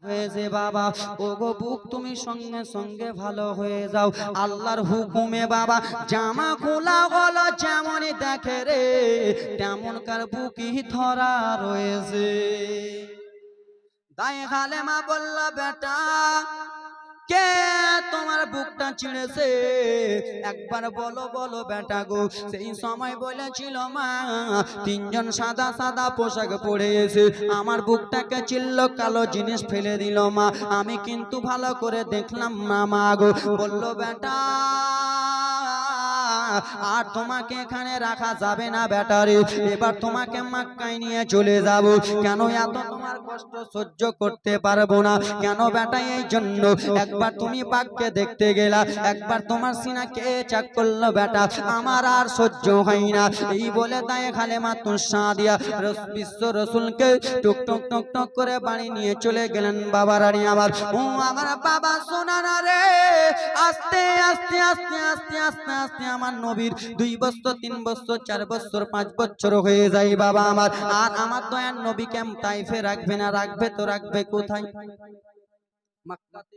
হয়েছে বাবা, ওগো বুক তুমি সঙ্গে সঙ্গে ভালো হয়ে যাও। আল্লাহর হুকুমে বাবা জামা খোলা হলো, যেমনই দেখে রে তেমনকার বুকই ধরা রয়েছে। তাই হালেমা বলল, বেটা কে তোমার বুকটা ছিঁড়েছে? একবার বলো বলো বেটা গো। সেই সময় বলেছিল, মা তিনজন সাদা সাদা পোশাক পরে এসে আমার বুকটাকে চিল্ল, কালো জিনিস ফেলে দিল মা। আমি কিন্তু ভালো করে দেখলাম না মা গো। বললো, বেটা আর তোমাকে এখানে রাখা যাবে না বেটারে, এবার তোমাকে মক্কায় নিয়ে চলে যাব। কেন এত তোমার কষ্ট সহ্য করতে পারবো না কেন বেটা? এই জন্য একবার তুমি বাঘকে দেখতে গেলা, একবার তোমার সিনা কে চাক করলো বেটা, আমার আর সহ্য হয় না। এই বলে তাই হালেমা সাদিয়া বিশ্ব রসুলকে টুক টুক টুক টুক করে বাড়ি নিয়ে চলে গেলেন। বাবার আরে আমার, ও আমার বাবা শোনা না রে, আস্তে আস্তে আস্তে আস্তে আস্তে আস্তে আমার নবীর 2 বছর 3 বছর 4 বছর 5 বছর হয়ে যায় বাবা আমার। আর আমার দয়ার নবীকে তাইফে রাখবে না, রাখবে তো রাখবে কোথায়? মক্কাতে।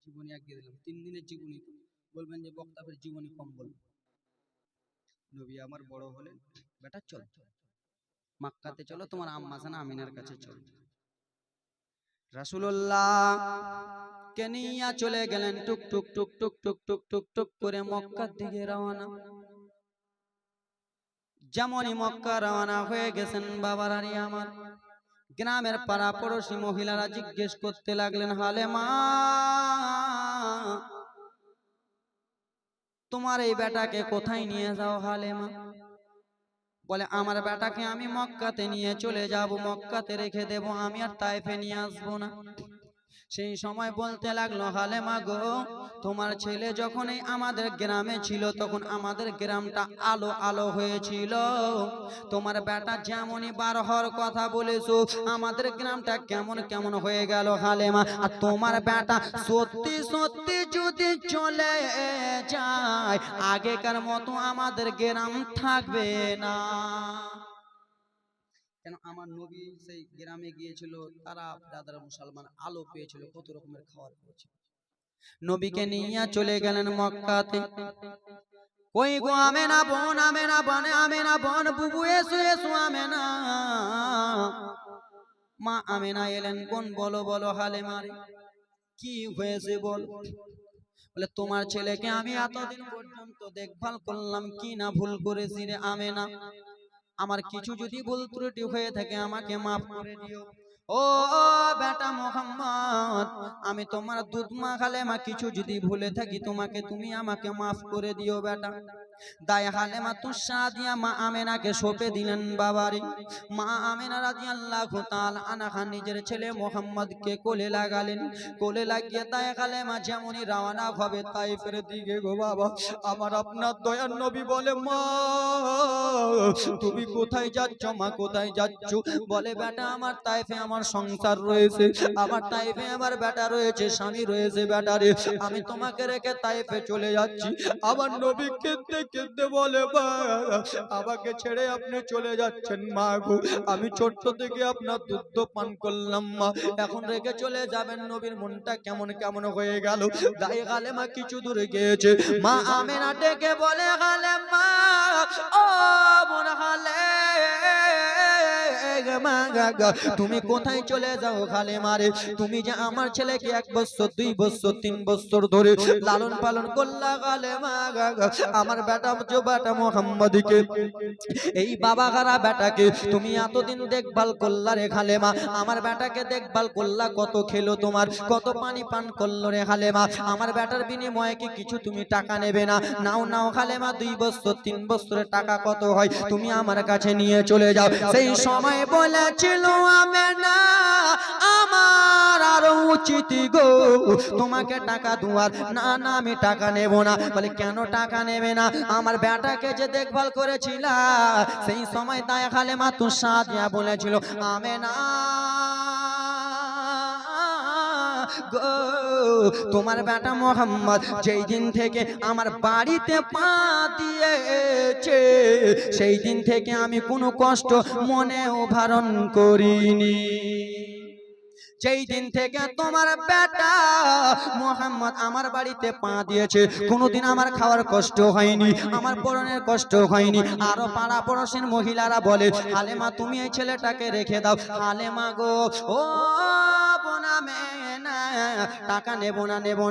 জীবনী আগে দিলাম 3 দিনের জীবনী, বলবেন যে বক্তাদের জীবনী কম বলবো। নবী আমার বড় হলেন, বেটা চল মক্কাতে চলো, তোমার আম্মা জান আমিনার কাছে চলো। রাসূলুল্লাহ কে নিয়ে চলে গেলেন টুক টুক টুক টুক টুক টুক টুক টুক করে মক্কার দিকে রওনা। যেমনই মক্কা রওনা হয়ে গেছেন বাবার আরে আমার, গ্রামের পাড়া পড়োশী মহিলারা জিজ্ঞেস করতে লাগলেন, হালেমা তোমার এই বেটাকে কোথায় নিয়ে যাও হালেমা? বলে, আমার বেটাকে আমি মক্কাতে নিয়ে চলে যাব, মক্কাতে রেখে দেব, আমি আর তাইফে নিয়ে আসবো না। সেই সময় বলতে লাগলো, হালেমা গো তোমার ছেলে যখন এই আমাদের গ্রামে ছিল তখন আমাদের গ্রামটা আলো আলো হয়েছিল। তোমার বেটা যেমনই বার হওয়ার কথা বলেছো আমাদের গ্রামটা কেমন কেমন হয়ে গেল হালেমা। আর তোমার বেটা সত্যি সত্যি যদি চলে যায় আগেকার মতো আমাদের গ্রাম থাকবে না। কেন আমার নবী সেই গ্রামে গিয়েছিল, তারা ব্রাদার মুসলমান আলো পেয়েছিল, কত রকমের খাবার পেয়েছিল। নবীকে নিয়ে চলে গেলেন মক্কাতে। কই গো আমেনা বোন, আমেনা বনে, আমেনা বোন, বুবু এসো এসো আমেনা। মা আমেনা এলেন, বোন বলো বলো হালেমা রে কি হয়েছে বল। বলে, তোমার ছেলেকে আমি এতদিন পর্যন্ত দেখভাল করলাম, কি না ভুল করেছি রে আমেনা, আমার কিছু যদি ভুল ত্রুটি হয়ে থাকে আমাকে মাফ করে দিও। ও বেটা মোহাম্মদ, আমি তোমার দুধ মা হালেমা কিছু যদি ভুলে থাকি তোমাকে, তুমি আমাকে মাফ করে দিও বেটা। দায় হালেমা সাদিয়া মা আমেনাকে সঁপে দিলেন বাবারে। মা আমেনা রাদিয়াল্লাহু তাআলা আনহা নিজের ছেলে মোহাম্মদকে কোলে লাগালেন। কোলে লাগিয়ে দায় হালেমা যেমনই রওনা হবে তাইফের দিকে গো বাবা, আমার আপনার দয়ার নবী বলে, মা তুমি কোথায় যাচ্ছ মা, কোথায় যাচ্ছ? বলে, বেটা আমার তাইফে আমার সংসার রয়েছে, আমার তাইফে আমার বেটা রয়েছে, স্বামী রয়েছে বেটা রে, আমি তোমাকে রেখে তাইফে চলে যাচ্ছি। আমার নবী কেঁদতে কেঁদতে বলে, মা আমাকে ছেড়ে আপনি চলে যাচ্ছেন মা গো, আমি ছোট্ট থেকে আপনার দুধ পান করলাম মা, এখন রেখে চলে যাবেন? নবীর মনটা কেমন কেমন হয়ে গেল। দাই হালেমা কিছু দূরে গিয়েছে, মা আমেনা ডেকে বলে, হালেমা ও মন হালে তুমি কোথায় চলে যাও হালেমা রে? তুমি যে আমার ছেলেকে 1 বছর 2 বছর 3 বছর ধরে লালন পালন করলা হালেমা, আমার বেটা বেটা মোহাম্মদকে, এই বাবা গারা বেটাকে তুমি এতদিন দেখভাল করলা রে হালেমা, আমার বেটাকে দেখভাল করলা, কত খেলো তোমার, কত পানি পান করলো রে হালেমা, আমার বেটার বিনিময়ে কি কিছু তুমি টাকা নেবে না? নাও নাও হালেমা, 2 বছর 3 বছরের টাকা কত হয় তুমি আমার কাছে নিয়ে চলে যাও। সেই সময় বলেছিল আমেনা, আমার আরো উচিত গো তোমাকে টাকা দেওয়ার, না না আমি টাকা নেব না। বলে, কেন টাকা নেবে না? আমার বেটাকে যে দেখভাল করেছিল সেই সময় দায় হালেমা সাদিয়া বলেছিল, আমেনা গো তোমার বেটা মোহাম্মদ যেই দিন থেকে আমার বাড়িতে পা দিয়েছে সেই দিন থেকে আমি কোনো কষ্ট মনেও ধারণ করিনি। যেই দিন থেকে তোমার বেটা মুহাম্মদ আমার বাড়িতে পা দিয়েছে, কোনোদিন আমার খাওয়ার কষ্ট হয়নি, আমার পরনের কষ্ট হয়নি। আরো পাড়া পড়োশির মহিলারা বলে, হালেমা তুমি এই ছেলেটাকে রেখে দাও। হালেমা গো, ও বোনা মেনা, টাকা নেব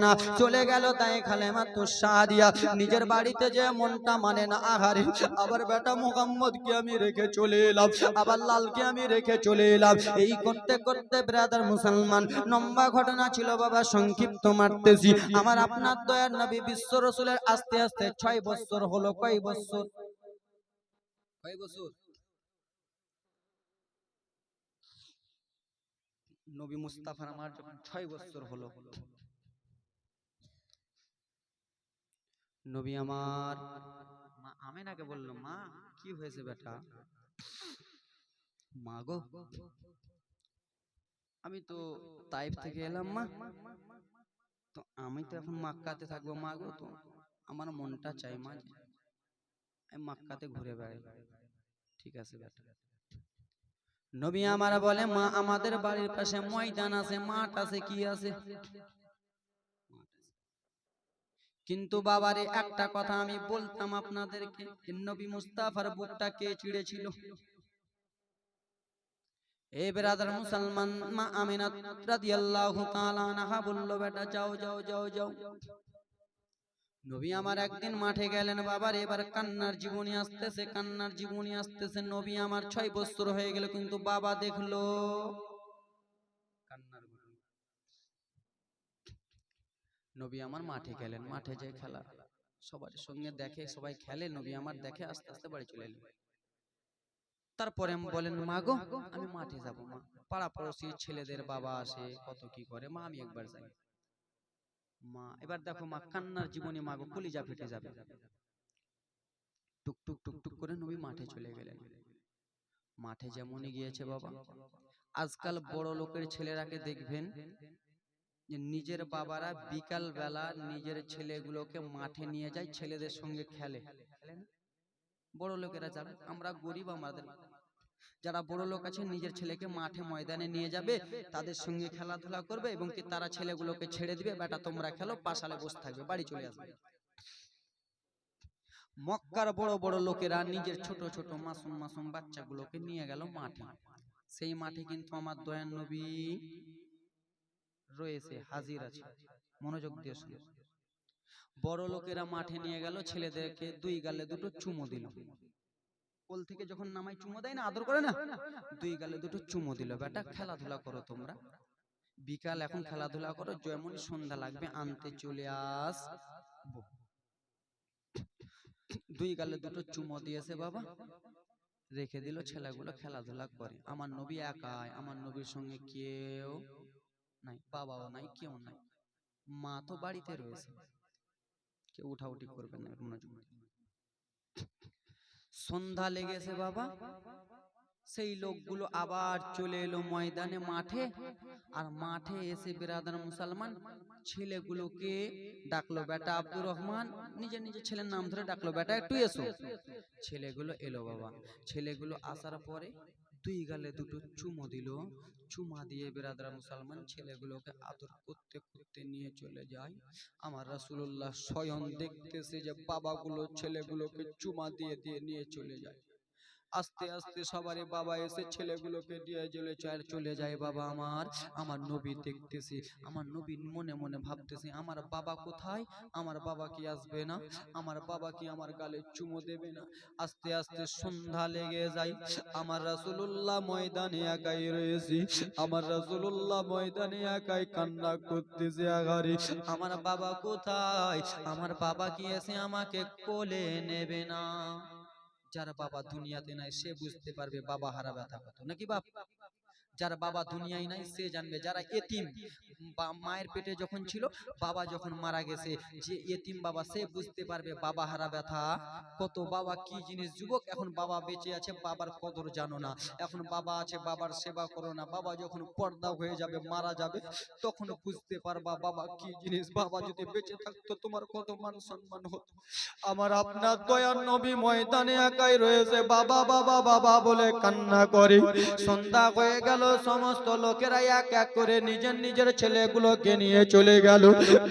না, চলে গেল। তাই হালেমা তো সাদিয়া নিজের বাড়িতে যে মনটা মানে না। আহারে, আবার বেটা মুহাম্মদকে আমি রেখে চলে এলাম, আবার লালকে আমি রেখে চলে এলাম। এই করতে করতে ব্রাদার মুসলমান, লম্বা ঘটনা ছিল বাবা, সংক্ষিপ্ত মারতেছি। আমার আপনার দয়ার নবী বিশ্ব রাসূলের আস্তে আস্তে 6 বছর হলো। কয় বছর? কয় বছর? নবী মুস্তাফার আমার যখন 6 বছর হলো, নবী আমার মা আমেনাকে বলল, মা কি হয়েছে বেটা? মা গো, আমি তো তাইফ থেকে এলাম মা, তো আমি তো এখন মক্কাতে থাকবো মা গো, তো আমার মনটা চাই মা যে আমি মক্কাতে ঘুরে বেড়াই। ঠিক আছে বেটা। নবী আমার বলে, মা আমাদের বাড়ির পাশে ময়দান আছে, মাঠ আছে, কি আছে? কিন্তু বাবারে একটা কথা আমি বলতাম আপনাদেরকে, নবী মুস্তাফার বুকটা কে চিড়েছিল? এ ব্রাদার মুসলমান, মা আমিনা রাদিয়াল্লাহু তাআলা আনহা বলল, বেটা যাও যাও যাও যাও। নবী আমার একদিন মাঠে গেলেন বাবার, এবার কান্নার জীবনী আসতেছে, কান্নার জীবনী আসতেছে। নবী আমার 6 বছর হয়ে গেল, কিন্তু বাবা দেখলো কান্নার ঘটনা। নবী আমার মাঠে গেলেন, মাঠে যে খেলা সবার সঙ্গে দেখে, সবাই খেলে, নবী আমার দেখে আস্তে আস্তে বাড়ি চলে এলেন। তারপরে বলেন, মা গো আমি মাঠে যাব মা, পাড়া পড়োশি ছেলেদের বাবা আসে, কত কি করে, মা আমি একবার যাই। মা এবার দেখো মা কান্নার জীবনী, মা গো কলিজা ফেটে যাবে। টুক টুক টুক টুক করে নবী মাঠে চলে গেলেন। মাঠে যেমনই গিয়েছে বাবা, আজকাল বড় লোকের ছেলেরাকে দেখবেন যে নিজের বাবারা বিকাল বেলা নিজের ছেলেগুলোকে মাঠে নিয়ে যায়, ছেলেদের সঙ্গে খেলে। বড় লোকেরা যাবে, আমরা গরিব, আমাদের যারা বড় লোক আছে নিজের ছেলেকে মাঠে ময়দানে নিয়ে যাবে, তাদের সঙ্গে খেলাধুলা করবে এবং কি তারা ছেলেগুলোকে ছেড়ে দিবে, বেটা তোমরা খেলো, পাশালে বসে থাকবে, বাড়ি চলে আসবে। মক্কার বড় বড় লোকেরা নিজের ছোট ছোট মাসুম মাসুম বাচ্চাগুলোকে নিয়ে গেল মাঠে। সেই মাঠে কিন্তু আমার দয়ার নবী রয়েছে, হাজির আছে, মনোযোগ দিয়ে শুনুন। বড় লোকেরা মাঠে নিয়ে গেল, ছেলেদেরকে 2 গালে 2টো চুমো দিল। কোল থেকে যখন নামাই চুমো দেয় না, আদর করে না, 2 গালে 2টো চুমো দিল। বেটা খেলাধুলা করো তোমরা, বিকাল এখন খেলাধুলা করো, যেমন সন্ধ্যা লাগবে আনতে চলে আস। 2 গালে 2টো চুমো দিয়েছে বাবা, রেখে দিল, ছেলেগুলো খেলাধুলা করে। আমার নবী একাই, আমার নবীর সঙ্গে কেউ নাই, বাবাও নাই, কেউ নাই, মা তো বাড়িতে রয়েছে, কেউ উঠাউঠি করবেন না, মনোযোগ। সন্ধ্যা লেগেছে বাবা, সেই লোকগুলো আবার চলে এলো ময়দানে, মাঠে। আর মাঠে এসে বিরাদার মুসলমান ছেলেগুলোকে ডাকলো, বেটা আব্দুর রহমান, নিজের নিজের ছেলের নাম ধরে ডাকলো, বেটা একটু এসো। ছেলেগুলো এলো বাবা, ছেলেগুলো আসার পরে 2 গালে 2টো চুমো দিল। চুমা দিয়ে বিরাদার মুসলমান ছেলেগুলোকে আদর করতে করতে নিয়ে চলে যায়। আমার রাসূলুল্লাহ স্বয়ং দেখতেছে যে বাবাগুলো ছেলেগুলোকে চুমা দিয়ে দিয়ে নিয়ে চলে যায়। আস্তে আস্তে সবারই বাবা এসে ছেলেগুলোকে দিয়ে চলে যায়। বাবা আমার নবী দেখতেছি, আমার নবী মনে মনে ভাবতেছি, আমার বাবা কোথায়, আমার বাবা কি আসবে না, আমার বাবা কি আমার গালে চুমো দেবে না। আস্তে আস্তে সন্ধ্যা লেগে যায়, আমার রাসূলুল্লাহ ময়দানে একাই রয়েছে, আমার রাসূলুল্লাহ ময়দানে একাই কান্না করতেছে, আগারে আমার বাবা কোথায়, আমার বাবা কি এসে আমাকে কোলে নেবে না। যার বাবা দুনিয়াতে নাই সে বুঝতে পারবে বাবা হারা ব্যথা কত, নাকি বাপ? যার বাবা দুনিয়ায় নাই সে জানবে, যারা এতিম, মায়ের পেটে যখন ছিল, বাবা যখন মারা গেছে, যে এতিম বাবা সে বুঝতে পারবে বাবা হারা ব্যথা কত। বাবা কি জিনিস। যুবক, এখন বাবা বেঁচে আছে, বাবার কদর জানো না, এখন বাবা আছে, বাবার সেবা করো না, বাবা যখন পর্দা হয়ে যাবে, মারা যাবে, তখন বুঝতে পারবা বাবা কি জিনিস। বাবা যদি বেঁচে থাকতো তোমার কত মান সম্মান হতো। আমার আপনার দয়ার নবী ময়দানে একাই রয়েছে, বাবা বাবা বাবা বলে কান্না করে। সন্ধ্যা হয়ে গেল সমস্ত লোকেরা এক এক করে নিজের নিজের ছেলেগুলোকে নিয়ে চলে গেল।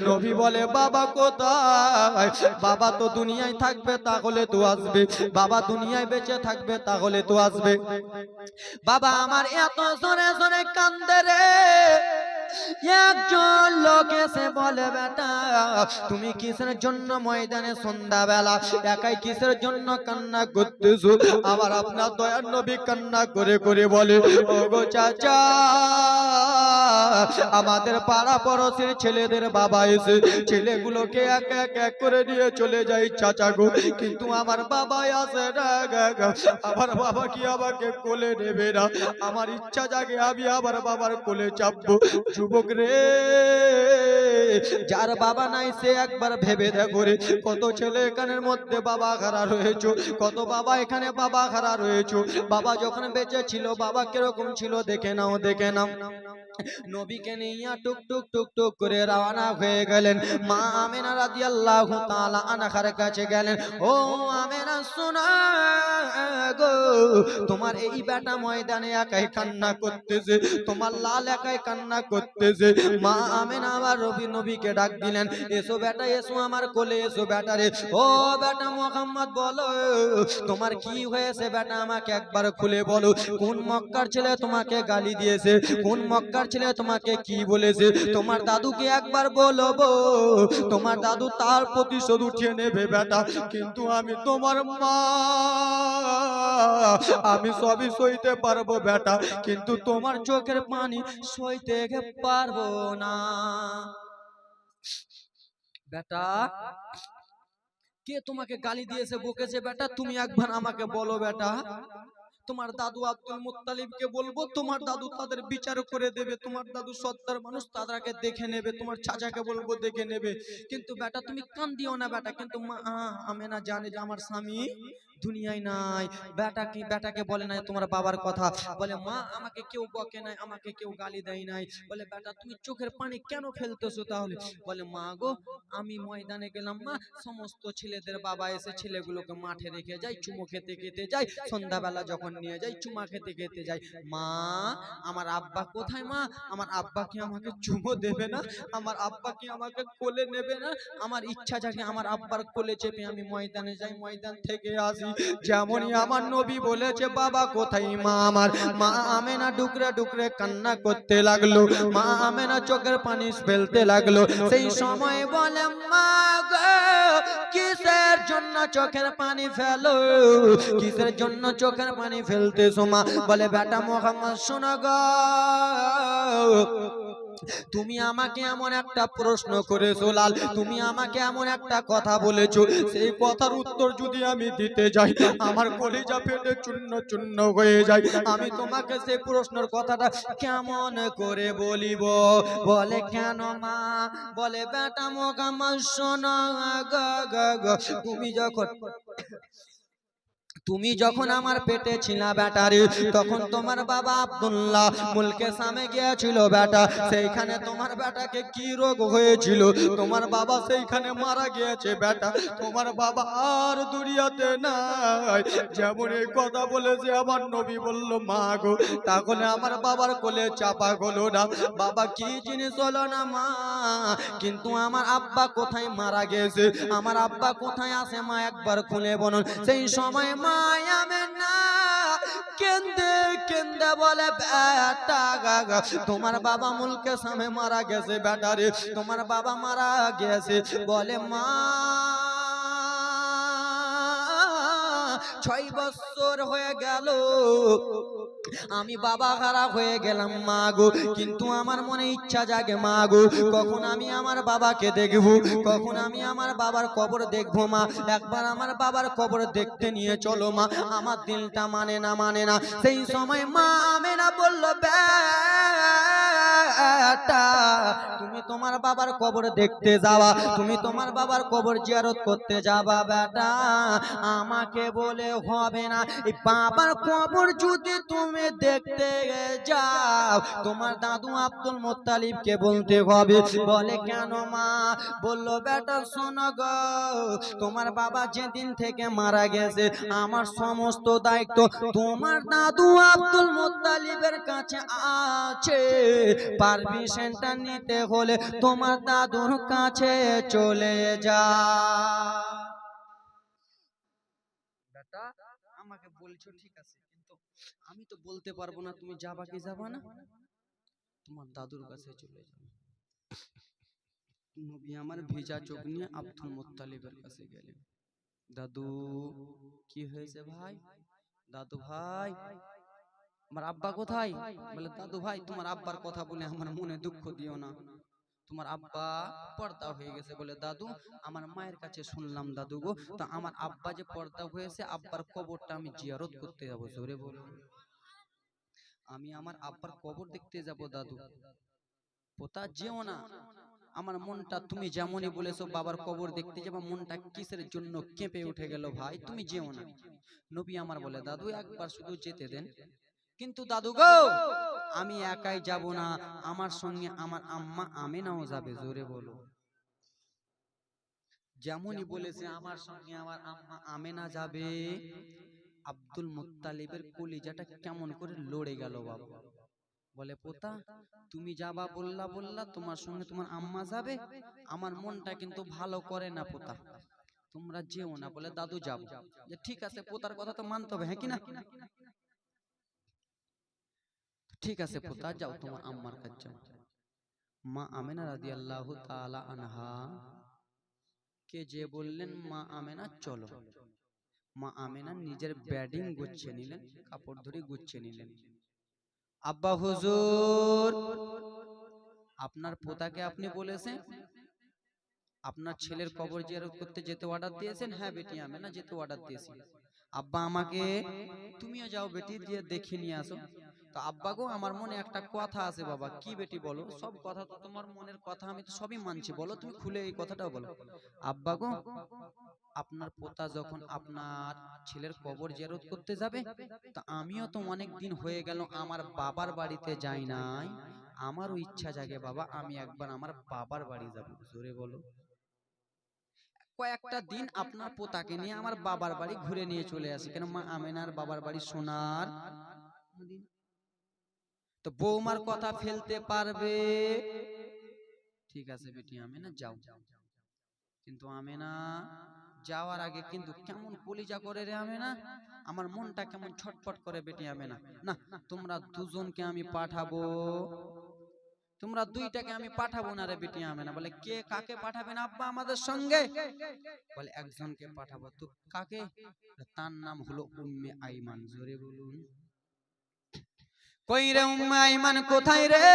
নবী বলে বাবা কোথায়? বাবা তো দুনিয়ায় থাকবে তাহলে তো আসবে, বাবা দুনিয়ায় বেঁচে থাকবে তাহলে তো আসবে। বাবা আমার এত জোরে জোরে কান্দে রে। একজন লোক এসে বলে বেটা তুমি কিসের জন্য ময়দানে সন্ধ্যাবেলা একাই কিসের জন্য কান্না করতেছো? আবার আপনার দয়ার নবী কান্না করে করে বলে ওগো চাচা, আমাদের পাড়া পড়োশির ছেলেদের বাবা এসে ছেলেগুলোকে এক এক এক করে নিয়ে চলে যায় চাচা গো, কিন্তু আমার বাবা আসে না। আমার বাবা কি আমাকে কোলে নেবে না? আমার ইচ্ছা জাগে আমি আবার বাবার কোলে চাপবো। যুবক রে, যার বাবা নাই সে একবার ভেবে দেখো রে, কত ছেলে এখানের মধ্যে বাবা হারা রয়েছে, কত বাবা এখানে বাবা হারা রয়েছে। বাবা যখন বেঁচে ছিল বাবা কিরকম ছিল দেখে নাও, দেখে নাও। নবীকে নিয়ে টুক টুক টুক টুক করে রওনা হয়ে গেলেন। মা আমেনা রাদিয়াল্লাহু তাআলা আনহার কাছে গেলেন। ও আমেনা শোনো গো, তোমার এই বেটা ময়দানে একাই কান্না করতেছে, তোমার লাল একাই কান্না করতেছে। মা আমেনা আবার নবীকে ডাক দিলেন, এসো বেটা এসো আমার কোলে এসো বেটা রে। ও বেটা মুহাম্মদ বলো তোমার কি হয়েছে বেটা, আমাকে একবার খুলে বলো। কোন মক্কার ছেলে তোমাকে গালি দিয়েছে? কোন মক্কার ছেলে তোমাকে কি বলেছে? তোমার দাদুকে একবার বলবো, তোমার দাদু তার প্রতিশোধ উঠিয়ে নেবে বেটা, কিন্তু আমি তোমার মা, আমি সবই সইতে পারবো বেটা, কিন্তু তোমার চোখের পানি সইতে পারবো না। বেটা কে তোমাকে গালি দিয়েছে বকেছে বেটা, তুমি একবার আমাকে বলো বেটা। তোমার দাদু আব্দুল মুত্তালিবকে বলবো, তোমার দাদু তাদের বিচার করে দেবে, তোমার দাদু সত্তার মানুষ তাদেরকে দেখে নেবে, তোমার চাচাকে বলবো দেখে নেবে, কিন্তু বেটা তুমি কান্দিও না বেটা। কিন্তু মা আমেনা জানে যে আমার স্বামী দুনিয়ায় নাই। বেটাকে বলে নাই তোমার বাবার কথা, বলে মা আমাকে কেউ বকে নাই, আমাকে কেউ গালি দেয় নাই। বলে বেটা তুমি চোখের পানি কেন ফেলতেছো তাহলে? বলে মা গো আমি ময়দানে গেলাম মা, সমস্ত ছেলেদের বাবা এসে ছেলেগুলোকে মাঠে রেখে যায়, চুমো খেতে খেতে যায়, সন্ধ্যাবেলা যখন নিয়ে যাই চুমা খেতে খেতে যাই। মা আমার আব্বা কোথায়? মা আমার আব্বা কি আমাকে চুমো দেবে না? আমার আব্বা কি আমাকে কোলে নেবে না? আমার ইচ্ছা জাগে আমার আব্বার কোলে চেপে আমি ময়দানে যাই, ময়দান থেকে আসি। যেমনই আমার নবী বলেছে বাবা কোথায় মা আমার, মা আমেনা ডুকরে ডুকরে কান্না করতে লাগলো, মা আমেনা চোখের পানি ফেলতে লাগলো। সেই সময় বলে মা গো কিসের জন্য চোখের পানি ফেলো, কিসের জন্য চোখের পানি ফেলতেছো মা? বলে বেটা মুহাম্মদ শোনো গো, তুমি আমাকে এমন একটা প্রশ্ন করেছো লাল, তুমি আমাকে এমন একটা কথা বলেছো, সেই কথার উত্তর যদি আমি দিতে যাই আমার কলিজা ফেটে চূর্ণ চূর্ণ হয়ে যায়। আমি তোমাকে সেই প্রশ্নের কথাটা কেমন করে বলিব? বলে কেন মা? বলে বেটা মুহাম্মদ শোনো গো, তুমি যখন আমার পেটে ছিলা বেটারে, তখন তোমার বাবা আব্দুল্লাহ মুলকে সামে গিয়েছিল বেটা, সেইখানে তোমার বেটাকে কি রোগ হয়েছিল, তোমার বাবা সেইখানে মারা গিয়েছে বেটা, তোমার বাবা আর দুনিয়াতে নাই। যেমন এই কথা বলেছে আমার নবী বলল মা গো তাহলে আমার বাবার কোলে চাপা হলো না, বাবা কি জিনিস হলো না মা, কিন্তু আমার আব্বা কোথায় মারা গেছে, আমার আব্বা কোথায় আছে মা একবার খুলে বলুন। সেই সময় মা আমেনা কেন্দে কেন্দে বলে বেটা তোমার বাবা মুলকে সামনে মারা গেছে বেটা রে, তোমার বাবা মারা গেছে। বলে মা 6 বছর হয়ে গেল আমি বাবা হারা হয়ে গেলাম মা গো, কিন্তু আমার মনে ইচ্ছা জাগে মা গো কখন আমি আমার বাবাকে দেখব, কখন আমি আমার বাবার কবর দেখব মা, একবার আমার বাবার কবর দেখতে নিয়ে চলো মা, আমার দিলটা মানে না। সেই সময় মা আমেনা বলল বেটা তুমি তোমার বাবার কবর দেখতে যাওয়া, তুমি তোমার বাবার কবর জিয়ারত করতে যাবা বেটা, আমাকে বলে হবে না। এই বাবার কবর যদি তুমি দেখতে যাও তোমার দাদু আব্দুল মুত্তালিবকে বলতে হবে। বলে কেন মা? বললো বেটা শোনো গো, তোমার বাবা যেদিন থেকে মারা গেছে আমার সমস্ত দায়িত্ব তোমার দাদু আব্দুল মুত্তালিবের কাছে আছে। পারমিশনটা নিতে হলে তোমার দাদুর কাছে চলে যা। বেটা আমাকে বলছো ঠিক আছে, কিন্তু আমি তো বলতে পারবো না তুমি যাবা কি যাবা না। তোমার দাদুর কাছে চলে যাও। নবী আমার ভিজা চোখ নিয়ে আব্দুল মুত্তালিবের কাছে গেলেন। দাদু কি হয়েছে ভাই? দাদু ভাই আমার আব্বা কোথায়? বলে দাদু ভাই তোমার আব্বার কথা বলে আমার মনে দুঃখ দিও না, তোমার আব্বা পর্দা হয়ে গেছে। বলে দাদু আমার মায়ের কাছে শুনলাম দাদু গো, তো আমার আব্বা যে পর্দা হয়েছে আব্বার কবরটা আমি জিয়ারত করতে যাবো। জোরে বলুন। আমি আমার আব্বার কবর দেখতে যাব দাদু। পোতা যেও না, আমার মনটা তুমি যেমনই বলেছো বাবার কবর দেখতে যাবো, মনটা কিসের জন্য কেঁপে উঠে গেল ভাই, তুমি যেও না। নবী আমার বলে দাদু একবার শুধু যেতে দেন। কিন্তু দাদু গো আমি একাই যাব না, আমার সঙ্গে আমার আম্মা আমেনাও যাবে। জোরে বলো। যেমনই বলেছে আমার সঙ্গে আমার আম্মা আমেনা যাবে, আব্দুল মুত্তালিবের কলিজাটা কেমন করে লড়ে গেল বাবা। বলে পোতা তুমি যাবা বললা বললা, তোমার সঙ্গে তোমার আম্মা যাবে, আমার মনটা কিন্তু ভালো করে না পোতা, তোমরা যেও না। বলে দাদু যাবো। যে ঠিক আছে পোতার কথা তো মানতে হবে, হ্যাঁ কিনা? ঠিক আছে পোতা যাও তোমার আম্মার কাছে যাও। মা আমেনা রাদিয়াল্লাহু তাআলা আনহা কে যে বললেন মা আমেনা চলো। মা আমেনা নিজের ব্যাডিং গুছিয়ে নিলেন, কাপড় ধরে গুছিয়ে নিলেন। আব্বা হুজুর আপনার পোতাকে আপনি বলেছেন আপনার ছেলের কবর জিয়ারত করতে যেতে অর্ডার দিয়েছেন? হ্যাঁ বেটি আমেনা যেতে অর্ডার দিয়েছি। আব্বা আমাকে তুমিও যাও বেটি দিয়ে দেখে নিয়ে আসো। তো আব্বা গো আমার মনে একটা কথা আছে বাবা। কি বেটি বলো? সব কথা তো তোমার মনের কথা, আমি তো সবই মানছি, বলো তুমি খুলে এই কথাটাও বলো। আব্বা গো আপনার পোতা যখন আপনার ছেলের কবর জিয়ারত করতে যাবে, তো আমিও তো অনেক দিন হয়ে গেল আমার বাবার বাড়িতে যাই নাই, আমারও ইচ্ছা জাগে বাবা আমি একবার আমার বাবার বাড়ি যাব। জোরে বলো। কয়েকটা দিন আপনার পোতাকে নিয়ে আমার বাবার বাড়ি ঘুরে নিয়ে চলে আসি, কেন মা আমেনার বাবার বাড়ি সোনার। তো বৌমার কথা ফেলতে পারবে? ঠিক আছে বেটি আমেনা যাও। কিন্তু আমেনা যাওয়ার আগে কিন্তু কেমন কলিজা করে রে আমেনা, আমার মনটা কেমন ছটফট করে বেটি আমেনা। না তোমরা দুজনকে আমি পাঠাবো, তোমরা দুইটাকে আমি পাঠাবো না রে বেটি আমেনা। বলে কে কাকে পাঠাবেন আব্বা আমাদের সঙ্গে? বলে একজনকে পাঠাবো। তো কাকে? তার নাম হলো উম্মে আইমান। জোরে বলুন। কই রে উম্মে আইমান কোথায় রে?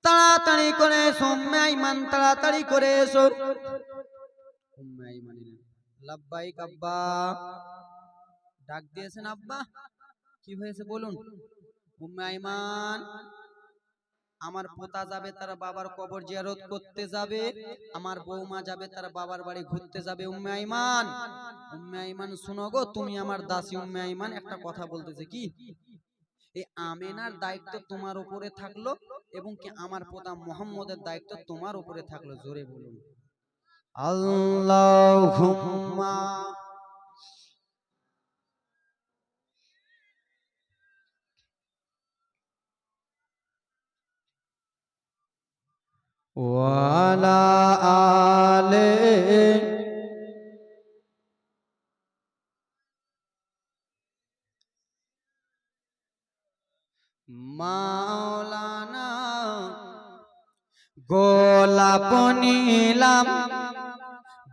তাড়াতাড়ি করে এসো উম্মে আইমান, তাড়াতাড়ি করে এসো। উম্মে আইমান লাব্বাইক আব্বা। ডাক দিয়েছেন আব্বা? কি হয়েছে বলুন। উম্মে আইমান আমার পোতা যাবে তার বাবার কবর জিয়ারত করতে যাবে, আমার বৌমা যাবে তার বাবার বাড়ি ঘুরতে যাবে। উম্মে আইমান, উম্মে আইমান শুনো গো, তুমি আমার দাসী। উম্মে আইমান একটা কথা বলতেছে কি, এই আমেনার দায়িত্ব তোমার উপরে থাকলো এবং কি আমার পোতা মুহাম্মদের দায়িত্ব তোমার উপরে থাকলো। জোরে বলুন আল্লাহুম্মা। ওয়ালা আলে মাওলানা। গোলাপ নিলাম,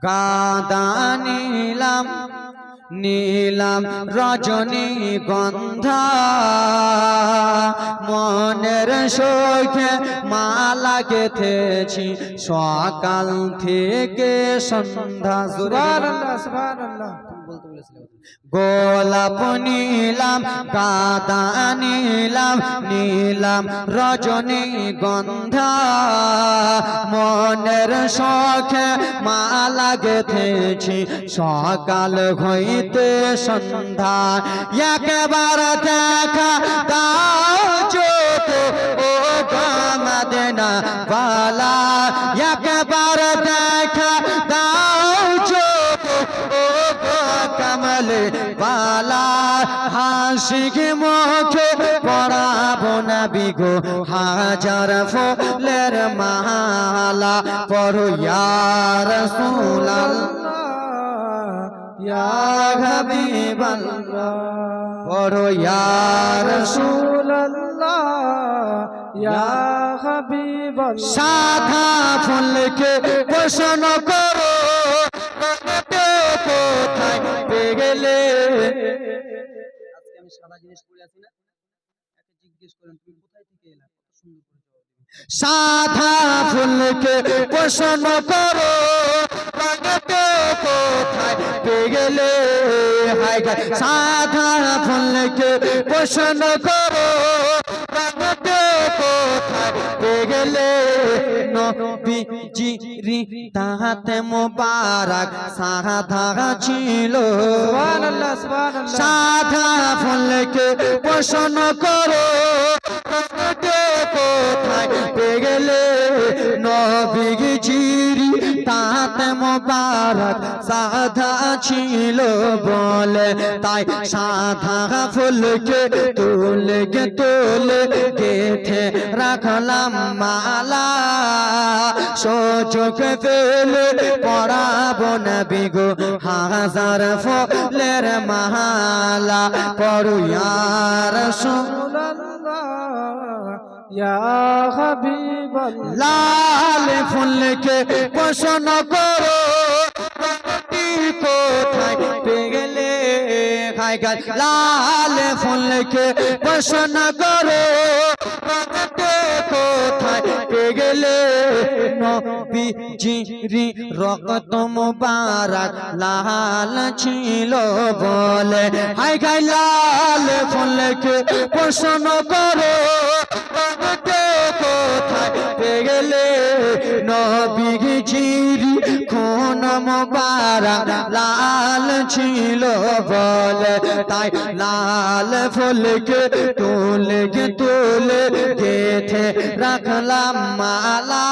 গাঁদা নিলাম, নীলাম রজনী গন্ধা, মনের শোকে মালা গেথেছি সকাল থেকে সন্ধ্যা। সুবহানাল্লাহ সুবহানাল্লাহ। বলতে বলেছিলাম গোলাপ নীলাম গাঁদা নীলাম নীলাম রজনীগন্ধা মনের শখে মালা গেথেছি সকাল হইতে সন্ধ্যা একবার দেখা দাও চোখে ও মদিনা ওয়ালা একবার দেখা দাও চোখে ও কমলে ওয়ালা হাসি মুখে পড়াবো নবী গো হাজার ফুলের মালা পড়ো ইয়া রাসূলুল্লাহ ইয়া হাবিবাল্লাহ পড়ো ইয়া রাসূলুল্লাহ ইয়া হাবিবাল্লাহ সাদা ফুলকে প্রশ্ন করো কোথায় পেয়ে গেলে আজকে আমি সাদা জিনিস পরে আছি না একে জিজ্ঞেস করেন তুমি কোথায় থেকে এলা কত সুন্দর করে জবাব দিবেন সাদা ফুলকে প্রশ্ন করো কোথায় পেয়ে গেলে হায় গায় সাদা ফুলকে প্রশ্ন করো কোথায় পেয়ে গেলে নবীজির তাহাতে মোবারক সাদা ছিল সুবহানাল্লাহ সুবহানাল্লাহ সাদা ফুলকে প্রশ্ন করো কোথায় পেয়ে গেলে নবীজির তাহাতে মোবারক সাদা ছিল বলে তাই সাদা ফুলকে তুলে গেথে রাখলাম মালা সুযোগ পেলে পড়াবো নবী গো হাজার ফুলের মালা পড়ো ইয়া রাসূলুল্লাহ ইয়া হাবিবাল্লাহ লাল ফুলকে প্রশ্ন করো কোথায় পেয়ে গেলে খাই গাছ লাল ফুলকে প্রশ্ন করো কোথায় পেয়ে গেলে নবীজির রক্ত মুবারক লাল ছিল বলে হাই গাই লাল ফুলকে প্রশ্ন করো কোথায় পেয়ে গেলে নবীজির খুন মুবারক লাল ছিল বলে তাই লাল ফুলকে তুলে গেথে রাখলাম মালা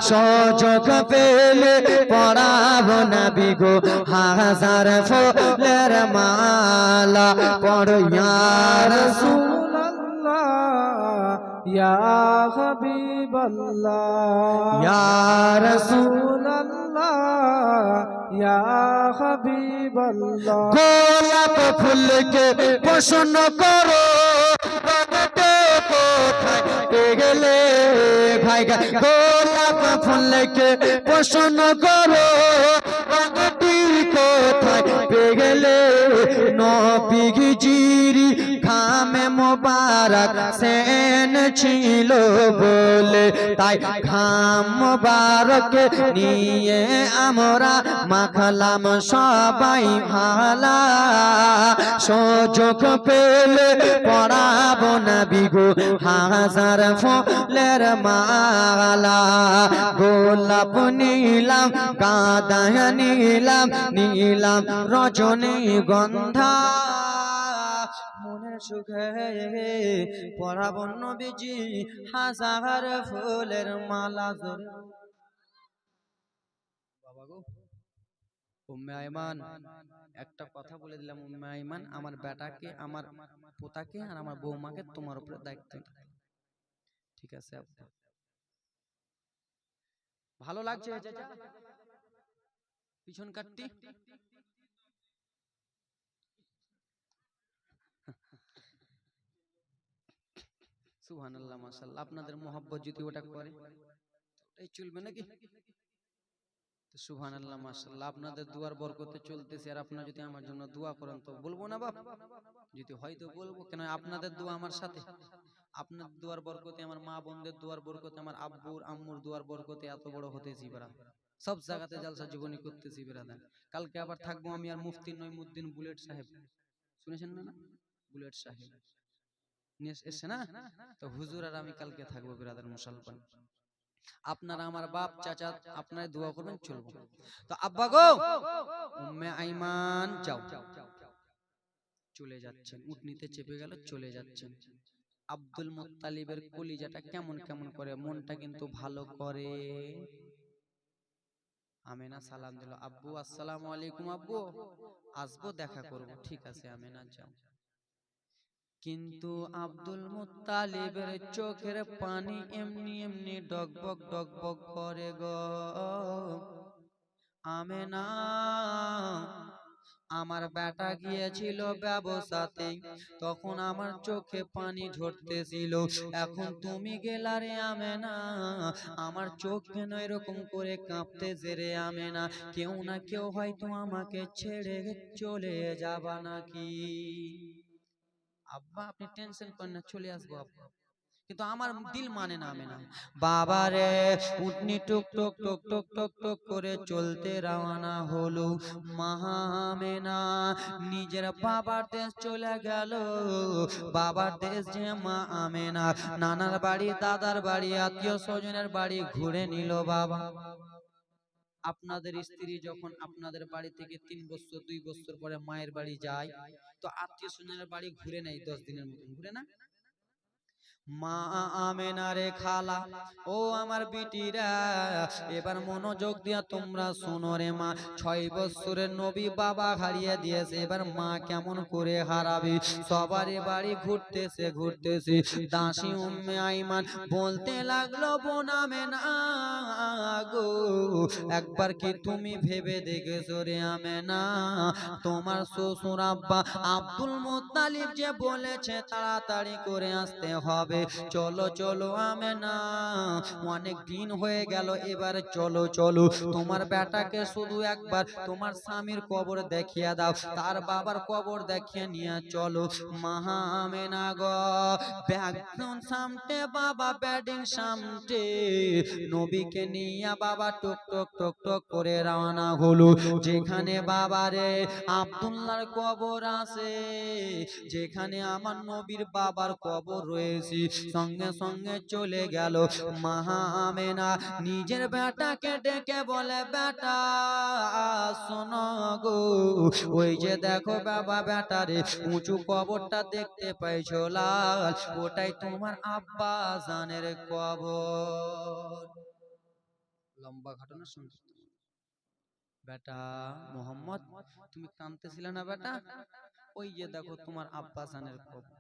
সুযোগ পেলে পড়াবো নবী গো হাজার ফুলের মালা পড়ো ইয়া রাসূলুল্লাহ ইয়া হাবিবাল্লাহ ইয়া রাসূলুল্লাহ ইয়া হাবিবাল্লাহ গোলাপ ফুলকে প্রশ্ন করো কোথায় পেয়ে গেলে ভাই গোলাপ ফুলকে প্রশ্ন করো কোথায় পেয়ে গেলে নবীজির ঘামে মোবারক সেন ছিল বলে তাই ঘাম মোবারক নিয়ে আমরা মাখলাম সবাই ভালা সুযোগ পেলে পড়াবো নবী গো হাজার ফুলের মালা গোলাপ নীলাম গাঁদা নীলাম নীলাম রজনীগন্ধা মনের সুখে পড়াবো নবীজি হাজার ফুলের মালা জোরে বাবা গো উম্মে আইমান একটা কথা বলে দিলাম উম্মে আইমান আমার বেটাকে আমার পোতাকে আর আমার বৌমাকে তোমার উপরে দায়িত্ব ঠিক আছে ভালো লাগছে পিছন কাটতি সুবহানাল্লাহ মাশাআল্লাহ আপনাদের মোহাব্বত যদি ওটা করে ওটাই চলবে নাকি তো সুবহানাল্লাহ মাশাআল্লাহ আপনাদের দুয়ার বরকতে চলতেছে আর আপনারা যদি আমার জন্য দোয়া করেন তো বলবো না বাপ যদি হয় তো বলবো কেন আপনাদের দোয়া আমার সাথে আপনার দুয়ার বরকতে আমার মা বোনদের দুয়ার বরকতে আমার আব্বুর আম্মুর দুয়ার বরকতে এত বড় হতেছি বড়া সব জায়গাতে জালসা জীবনী করতেছি ব্রাদার। কালকে আবার থাকবো আমি আর মুফতি নইমুদ্দিন বুলেট সাহেব, শুনেছেন না? বুলেট সাহেব এসছে না? তো হুজুর আর আমি কালকে থাকবো ব্রাদার মুসলমান। আপনারা আমার বাপ চাচা আপনারা দোয়া করবেন, চলবো। তো আব্বা গো, উম্মে আইমান যাও, চলে যাচ্ছেন, উটনিতে চেপে গেল, চলে যাচ্ছেন। আব্দুল মুত্তালিবের কলিজাটা কেমন কেমন করে, মনটা কিন্তু ভালো করে। আমেনা সালাম দিল, আব্বু আসসালামু আলাইকুম, আব্বু আসবো, দেখা করব, ঠিক আছে আমেনা যাও। কিন্তু আব্দুল মুত্তালিবের চোখের পানি এমনি এমনি ডগবগ ডগবগ করে গো। আমেনা, আমার বেটা গিয়েছিল ব্যবসাতে, তখন আমার চোখে পানি ঝরতেছিল, এখন তুমি গেলা রে আমেনা, আমার চোখ কেন এরকম করে কাঁপতেছে রে আমেনা, কেউ না কেউ হয়তো আমাকে ছেড়ে চলে যাবা নাকি? আব্বা আপনি টেনশন করেন না, চলে আসবো আব্বা। কিন্তু আমার দিল মানে না আমেনা। বাবা রে, উটনি টুক টুক টুক টুক টুক টুক করে চলতে রওনা হলো। মা আমেনা নিজের বাবার দেশ চলে গেল। বাবার দেশ যে মা আমেনা নানার বাড়ি, দাদার বাড়ি, আত্মীয় স্বজনের বাড়ি ঘুরে নিল। বাবা, আপনাদের স্ত্রী যখন আপনাদের বাড়ি থেকে 3 বছর 2 বছর পরে মায়ের বাড়ি যায়, তো আত্মীয় স্বজনের বাড়ি ঘুরে নেয় 10 দিনের মতন, ঘুরে না? মা আমেনা রে খালা, ও আমার বিটিরা, এবার মনোযোগ দিয়া তোমরা শোনো রে মা। 6 বছরের নবী বাবা হারিয়ে দিয়েছে, এবার মা কেমন করে হারাবে? সবারই বাড়ি ঘুরতেছে ঘুরতেছে, দাসী উম্মে আইমান বলতে লাগলো, বোন আমেনা গো, একবার কি তুমি ভেবে দেখেছো রে আমেনা, তোমার শ্বশুর আব্বা আব্দুল মুত্তালিব যে বলেছে তাড়াতাড়ি করে আসতে হবে, চলো চলো আমেনা, অনেক দিন হয়ে গেল, এবার চলো চলো, তোমার বেটাকে শুধু একবার তোমার স্বামীর কবর দেখিয়ে দাও, তার বাবার কবর দেখিয়ে নিয়ে চলো। মহা আমেনা গো, ব্যাগন সামটে বাবা ব্যাডিং সামটে নবীকে নিয়ে বাবা টক টক টক টক করে রওনা হলো। যেখানে বাবারে আব্দুল্লাহর কবর আছে, যেখানে আমার নবীর বাবার কবর রয়েছে, সঙ্গে সঙ্গে চলে গেল। মা আমেনা নিজের বেটাকে ডেকে বলে, বেটা শোনো গো, ওই যে দেখো বাবা বেটারে উঁচু কবরটা দেখতে পাইছো লাল, ওটাই তোমার আব্বা জানের কবর। লম্বা ঘটনা শুনতে, বেটা মোহাম্মদ তুমি কাঁদতেছিলে না বেটা, ওই যে দেখো তোমার আব্বা জানের কবর।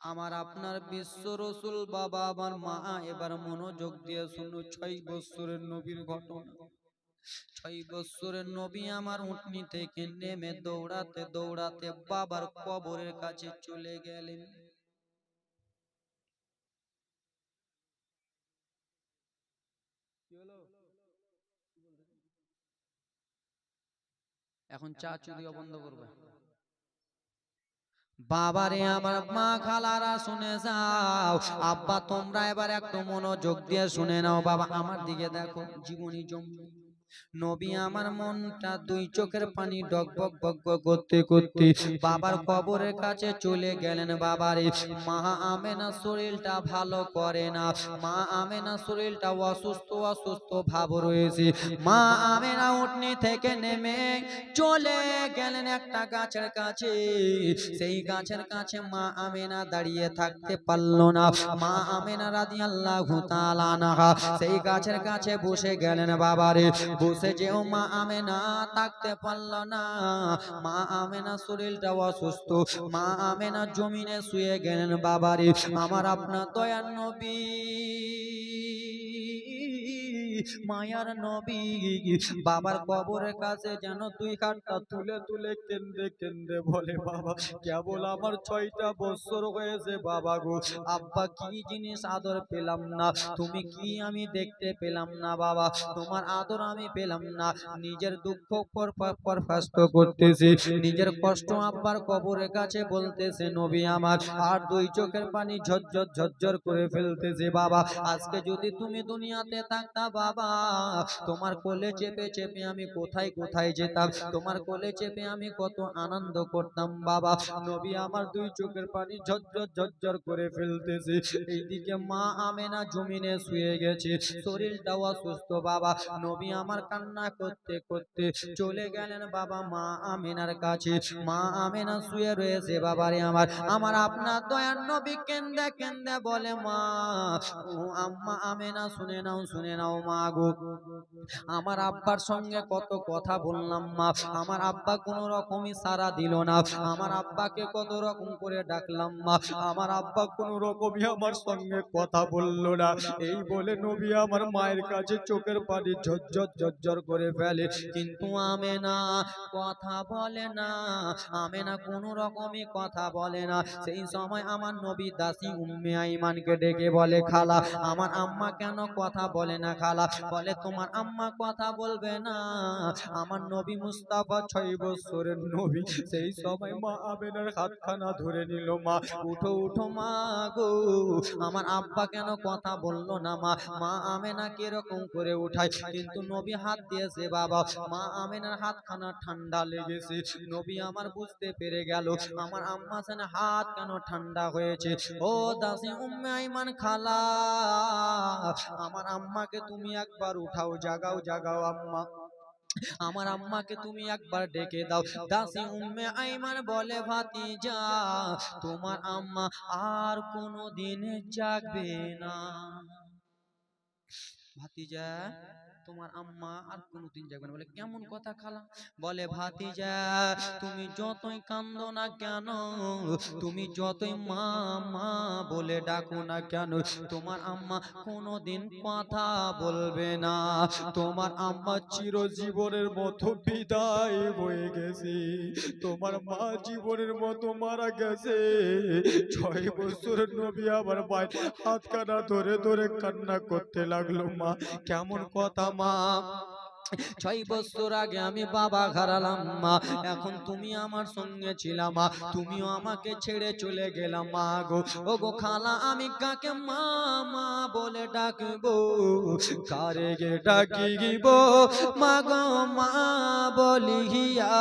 আমার আপনার বিশ্ব রসুল বাবা আমার মা, এবার মনোযোগ দিয়ে শুনো 6 বছরের নবীর ঘটনা। 6 বছরের নবী আমার উটনি থেকে নেমে দৌড়াতে দৌড়াতে বাবার কবরের কাছে চলে গেলেন। এখন চা চুদিও বন্ধ করবে। বাবারে আমার মা খালারা শুনে যাও, আব্বা তোমরা এবার একটু মনোযোগ দিয়ে শুনে নাও, বাবা আমার দিকে দেখো, জীবনী জমবে। নবী আমার মনটা 2 চোখের পানি ডগবগ বগবগ করতে করতে বাবার কবরের কাছে চলে গেলেন। বাবারে, মা আমেনা শরীরটা ভালো করে না, মা আমেনা শরীরটা অসুস্থ অসুস্থ ভাব রয়েছে। মা আমেনা উটনি থেকে নেমে চলে গেলেন একটা গাছের কাছে। সেই গাছের কাছে মা আমেনা দাঁড়িয়ে থাকতে পারলো না। মা আমেনা রাদিয়াল্লাহু তাআলা আনহা সেই গাছের কাছে বসে গেলেন। বাবারে, বসে যেও মা আমেনা থাকতে পারল না, মা আমেনা শরীরটা অসুস্থ, মা আমেনা জমিনে শুয়ে গেলেন। বাবারে, আমার আপনার দয়ার নবী, মায়ার নবী বাবার কবরের কাছে যেন 2 হাতটা তুলে তুলে কেন্দে কেন্দে বলে, বাবা কেবল আমার 6টা বছর হয়েছে বাবা গো, আব্বা কি জিনিস আদর পেলাম না, তুমি কি আমি দেখতে পেলাম না বাবা, তোমার আদর আমি পেলাম না। নিজের দুঃখ প্রকাশ করতেছে, নিজের কষ্ট আব্বার কবরের কাছে বলতেছে নবী আমার, আর 2 চোখের পানি ঝরঝর ঝরঝর করে ফেলতেছে। বাবা আজকে যদি তুমি দুনিয়াতে থাকতা বাবা, বাবা, তোমার কোলে চেপে চেপে আমি কোথায় কোথায় যেতাম, তোমার কোলে চেপে আমি কত আনন্দ করতাম বাবা। নবী আমার দুই চোখের পানি ঝরঝর ঝরঝর করে ফেলতেছে। এইদিকে মা আমেনা জমিনে শুয়ে গেছে, শরীরটাও অসুস্থ বাবা। নবী আমার কান্না করতে করতে চলে গেলেন বাবা মা আমেনার কাছে। মা আমেনা শুয়ে রয়েছে বাবারে আমার, আমার আপনার দয়ার নবী কেন্দে কেন্দে বলে, মা ও আম্মা আমেনা শুনে নাও মা গো, আমার আব্বার সঙ্গে কত কথা বললাম মা, আমার আব্বা কোনো রকমই সাড়া দিল না, আমার আব্বাকে কত রকম করে ডাকলাম মা, আমার আব্বা কোনো রকমই আমার সঙ্গে কথা বলল না। এই বলে নবী আমার মায়ের কাছে চোখের পানি ঝরঝর ঝরঝর করে ফেলে, কিন্তু আমেনা কথা বলে না, আমেনা কোনো রকমই কথা বলে না। সেই সময় আমার নবী দাসী উম্মে আইমানকে ডেকে বলে, খালা আমার আম্মা কেন কথা বলে না খালা? বলে তোমার আম্মা কথা বলবে না, আমার নবী মুস্তাফা 6 বছরের নবী। সেই সময় মা আমেনার হাতখানা ধরে নিল, মা উঠো উঠো মা গো, আমার আব্বা কেন কথা বললো না মা? মা আমেনা কিরকম করে উঠায়, কিন্তু নবী হাত দিয়েছে বাবা, মা আমেনার হাতখানা ঠান্ডা লেগেছে। নবী আমার বুঝতে পেরে গেল আমার আম্মা সেন হাত কেন ঠান্ডা হয়েছে। ও দাসী উম্মে আইমান খালা, আমার আম্মাকে তুমি একবার উঠাও, জাগাও জাগাও আম্মা, আমার আম্মাকে তুমি একবার ডেকে দাও। দাসী উম্মে আইমান বলে, ভাতিজা তোমার আম্মা আর কোনো দিন জাগবে না। ভাতিজা তোমার আম্মা আর কোনদিন যাবে না। বলে কেমন কথা খালা? বলে ভাতিজা তুমি যতই কান্দো না কেন, তুমি যতই মা মা বলে ডাকো না কেন, তোমার আম্মা কোনদিন কথা বলবে না। তোমার আম্মা চিরজীবনের মতো বিদায় হয়ে গেছে, তোমার মা জীবনের মতো মারা গেছে। 6 বছরের নবী আমার মায়ের হাতখানা ধরে ধরে কান্না করতে লাগলো, মা কেমন কথা মা, 6 বছর আগে আমি বাবা হারালাম মা, এখন তুমি আমার সঙ্গে ছিলা মা, তুমিও আমাকে ছেড়ে চলে গেলাম মা গো। ও গো খালা আমি কাকে মা মা বলে ডাকবো, কারে গে ডাকিব মা গো মা বলিয়া,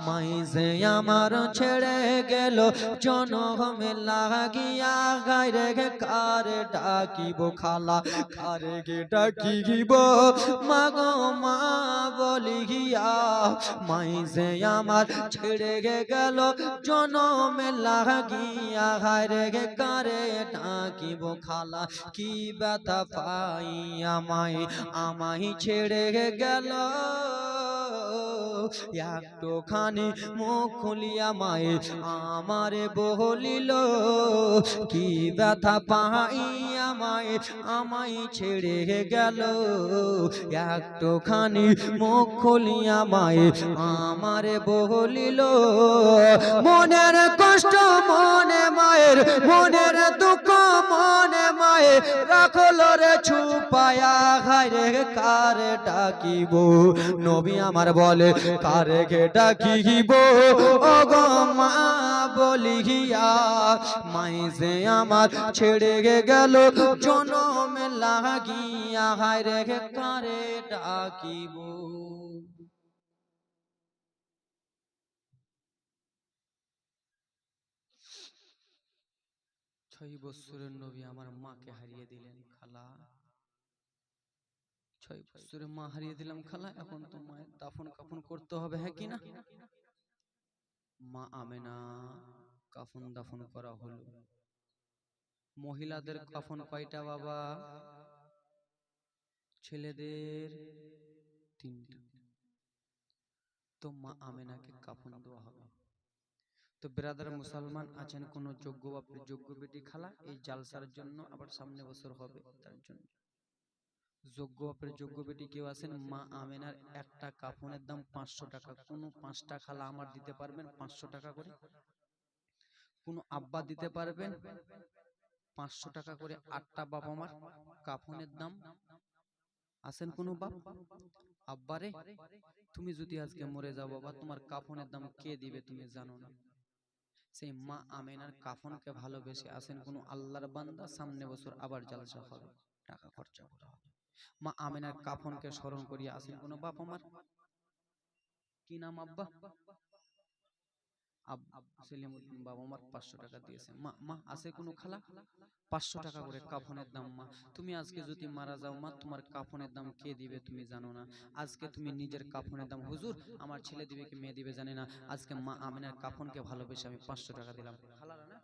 মাই যে আমার ছেড়ে গেল জনমে লাগিয়া, গায়রে গে কারে ডাকিব খালা, কারে গে ডাকিব মা গো মা বলিয়া, মাই যে আমার ছেড়ে গেল জনমে লাগিয়া, গায়রে গে কারে ডাকিব খালা, কি ব্যথা পাই আমায় আমায় ছেড়ে গেল, একটুখানি মুখ খুলিয়া মায়ে আমারে বলিল, কি ব্যথা পাই আমায় আমায় ছেড়ে গেল, একটুখানি মুখ খুলিয়া মায়ে আমারে বলিল, মনের কষ্ট মনে মায়ের, মনের দুঃখ মনে মায়ের রাখলো রে ছুপায়া, হায়রে কারে ডাকিব, নবী আমার বলে কারে গে ডাকিব ও গো মা বলিয়া, মাই যে আমার ছেড়ে গেল জনমে লাগিয়া, হায়রে কারে ডাকিব। 6 বছরের নবী আমার মাকে হারিয়ে দিলেন খালা, 6 বছরে মা হারিয়ে দিলাম খালা, এখন তো মায়ের দাফন কাফন করতে হবে, হ্যাঁ কিনা? মা আমেনা কাফন দাফন করা হলো। মহিলাদের কাফন কয়টা বাবা? ছেলেদের 3টা। তো মা আমেনাকে কাফন দেওয়া হবে। তো ব্রাদার মুসলমান আছেন কোন যোগ্য বাপের যোগ্য বেটি খালা, এই জালসার জন্য আবার সামনে বছর হবে, তার জন্য যোগ্য বাপের যোগ্য বেটি কেউ আছেন? মা আমেনার একটা কাফনের দাম 500 টাকা। কোন 5টা খালা আমার দিতে পারবেন 500 টাকা করে? কোন আব্বা দিতে পারবেন 500 টাকা করে? 8টা বাপ আমার কাফনের দাম। আছেন কোন বাপ? আব্বারে তুমি যদি আজকে মরে যাও বাবা, তোমার কাফনের দাম কে দিবে তুমি জানো না? সেই মা আমেনার কাফনকে ভালোবেসে আছেন কোন আল্লাহর বান্দা? সামনে বছর আবার জালসা হবে, টাকা খরচা করা হবে। মা আমিনার কাফনকে স্মরণ করিয়া আসেন কোন বাপ আমার? কি নাম? আব্বা সেলিমউদ্দিন বাবা আমার 500 টাকা দিয়েছে। মা মা আছে কোনো খালা? 500 টাকা করে কাফনের দাম। মা তুমি আজকে যদি মারা যাও মা, তোমার কাফনের দাম কে দিবে তুমি জানো না। আজকে তুমি নিজের কাফনের দাম, হুজুর আমার ছেলে দিবে কি মেয়ে দিবে জানি না, আজকে মা আমিনার কাফনকে ভালোবেসে আমি 500 টাকা দিলাম। খালারা না,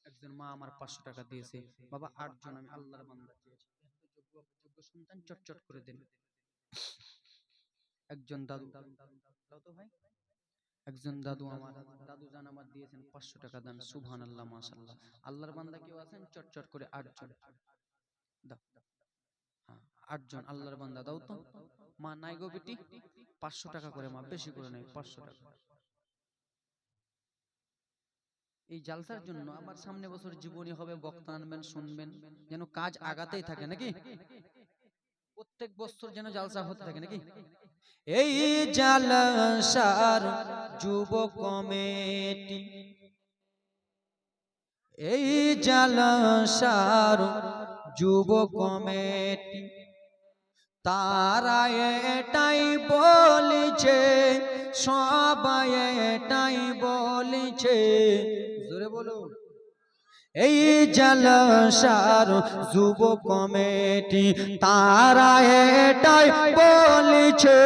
একজন মা আমার 500 টাকা দিয়েছে। বাবা 8 জন আমি আল্লাহর বান্দা চেয়েছি, যোগ্য সন্তান চটচট করে দেন। একজন দাদু দাও তো ভাই, একজন দাদু আমার দাদু জান আমার দিয়েছেন 500 টাকা দান। সুবহানাল্লাহ মাশাআল্লাহ। আল্লাহর বান্দা কেউ আছেন? চটচট করে 8 জন দাও। হ্যাঁ 8 জন আল্লাহর বান্দা দাও তো। মা নাই গো বেটি, 500 টাকা করে মা, বেশি করে নাই, 500 টাকা। এই জালসার জন্য আবার সামনে বছর জীবনী হবে, বক্তা আনবেন, শুনবেন, যেন কাজ আগাতেই থাকে নাকি, প্রত্যেক বছর যেন জালসা হতে থাকে নাকি। এই জালসার যুব কমিটি, এই জালসার যুব কমিটি তারা এটাই বলিছে, সবাই এটাই বলিছে, জোরে বলো। এই জালসার যুব কমিটি তারা এটাই বলিছে,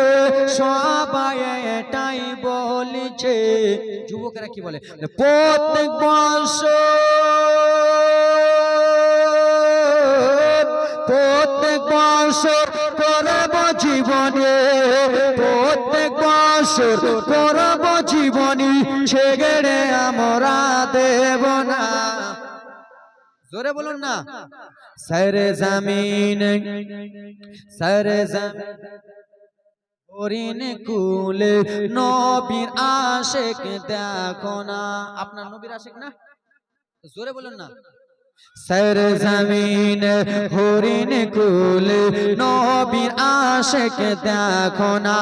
সবাই এটাই বলিছে। যুবকেরা কি বলে? প্রত্যেক বছর করব জীবনে, প্রত্যেক বছর করব জীবনী, ছেড়ে আমরা দেব না। জোরে বলুন না। সরে জমিন সরে হরিণ কুলে নবীর আশিক দেখো না। আপনার নবীর আশিক না? জোরে বলুন না। সর জমিন হরিণ কুলে নবীর আশিক দেখো না।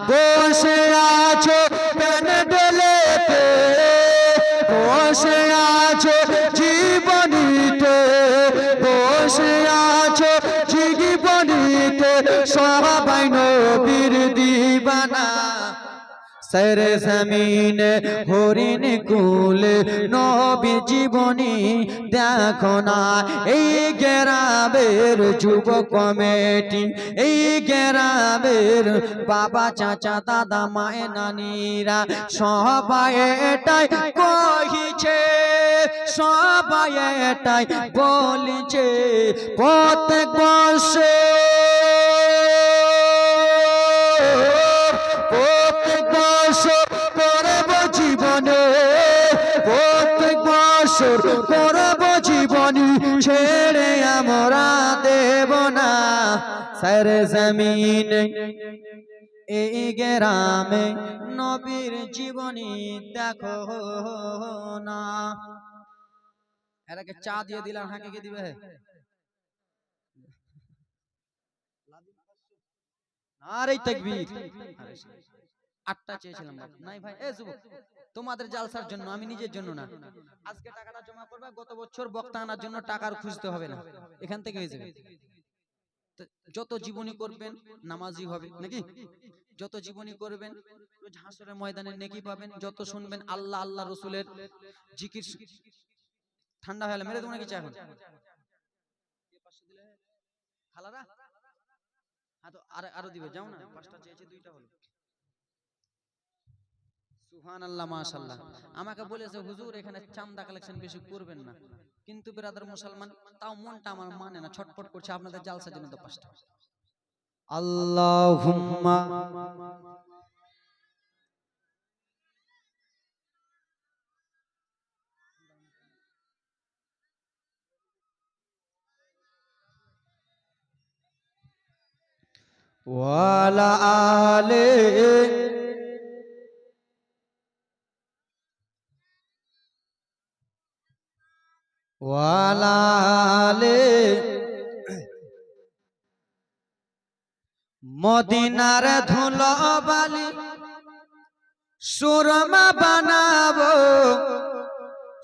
বসে আছো প্যান্ডেলেতে, বসে আছো জীবনীতে, বসে আছো জীবনীতে, সবাই নবীর দিবানা। সর জমিন হরিণ কুলে নবীর জীবনী দেখো না। এই গ্রামের যুব কমিটি, এই গ্রামের বাবা চাচা দাদা মায়ে নানিরা সবাই এটাই কহিছে, সবাই এটাই বলিছে। প্রত্যেক বছর করব জীবনে, প্রত্যেক বছর করব জীবনী, ছেড়ে আমরা দেব না। সর জমিন এই গ্রামে নবীর জীবনী দেখো না। এরাকে চা দিয়ে দিলাম, হাঁকে কে দিবে? আরে তাকবীর। 8টা চেয়েছিলাম নাই ভাই। এ যুবক, তোমাদের জালসার জন্য, আমি নিজের জন্য না। আজকে টাকাটা জমা করবে, গত বছর বক্তা আনার জন্য টাকা আর খুঁজতে হবে না, এখান থেকে হয়ে যাবে। যত জীবনী করবেন নামাজি হবে নাকি, যত জীবনী করবেন হাসরের ময়দানে নেকি পাবেন, যত শুনবেন আল্লাহ আল্লাহ রসুলের জিকির। ঠান্ডা হয়ে গেল, মেরে দেবো নাকি চা এখন? খালারা হ্যাঁ তো আরো দিবে, যাও না, 5টা চেয়েছে 2টা হলো। সুবহানাল্লাহ মাশাআল্লাহ। আমাকে বলেছে হুজুর এখানে চান্দা কালেকশন বেশি করবেন না, কিন্তু ব্রাদার মুসলমান, তাও মনটা আমার মানে না, ছটফট করছে। আপনাদের জালসার জন্য তো 5টা। আল্লাহুম্মা ওয়ালা আলে ওয়ালা আলে মদিনার ধুলোবালি সুরমা বানাবো,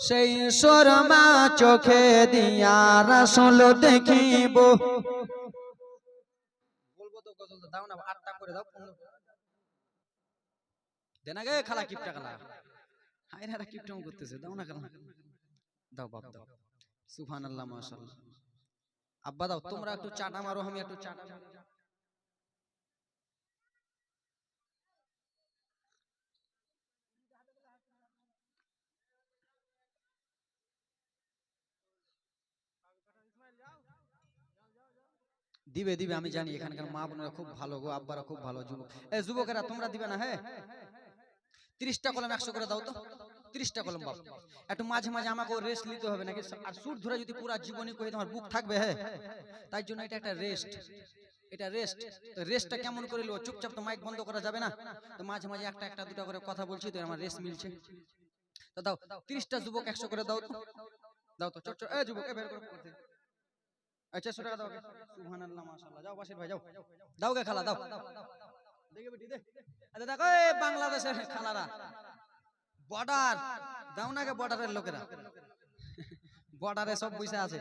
সেই সুরমা চোখে দিয়া রাসূল দেখিব। দাও না 8টা করে দাও 15 দেন আগে খালা কিপটা খালা হায়রা কিপটাম করতেছে দাও না খালা দাও বাপ দাও সুবহানাল্লাহ মাশাআল্লাহ আব্বা দাও তোমরা একটু চাটা মারো আমি একটু চাটা মারি দিবে দিবে আমি জানি এখানকার মা বোনেরা খুব ভালো গো আব্বারা খুব ভালো যুবক এই যুবকেরা তোমরা দিবে না হ্যাঁ 30টা কলম 100 করে দাও তো 30টা কলম বাপ একটু মাঝে মাঝে আমাকে রেস্ট নিতে হবে নাকি আর সুর ধরে যদি পুরো জীবনী কই তোমার বুক থাকবে হ্যাঁ তাই জন্য এটা একটা রেস্ট এটা রেস্ট তো রেস্টটা কেমন করে লো চুপচাপ তো মাইক বন্ধ করা যাবে না তো মাঝে মাঝে একটা একটা দুটো করে কথা বলছি তো আমার রেস্ট মিলছে তো দাও 30টা যুবক 100 করে দাও তো দাও তো চট চট এই যুবক বের করে করতে আচ্ছা 100 টাকা দাও সুবহানাল্লাহ মাশাআল্লাহ যাও বাসির ভাই যাও দাও গে খালা দাও দেখে বেটি দে আচ্ছা দেখো এই বাংলাদেশের খালারা বর্ডার দাও না গে বর্ডারের লোকেরা বর্ডারে সব বসে আছে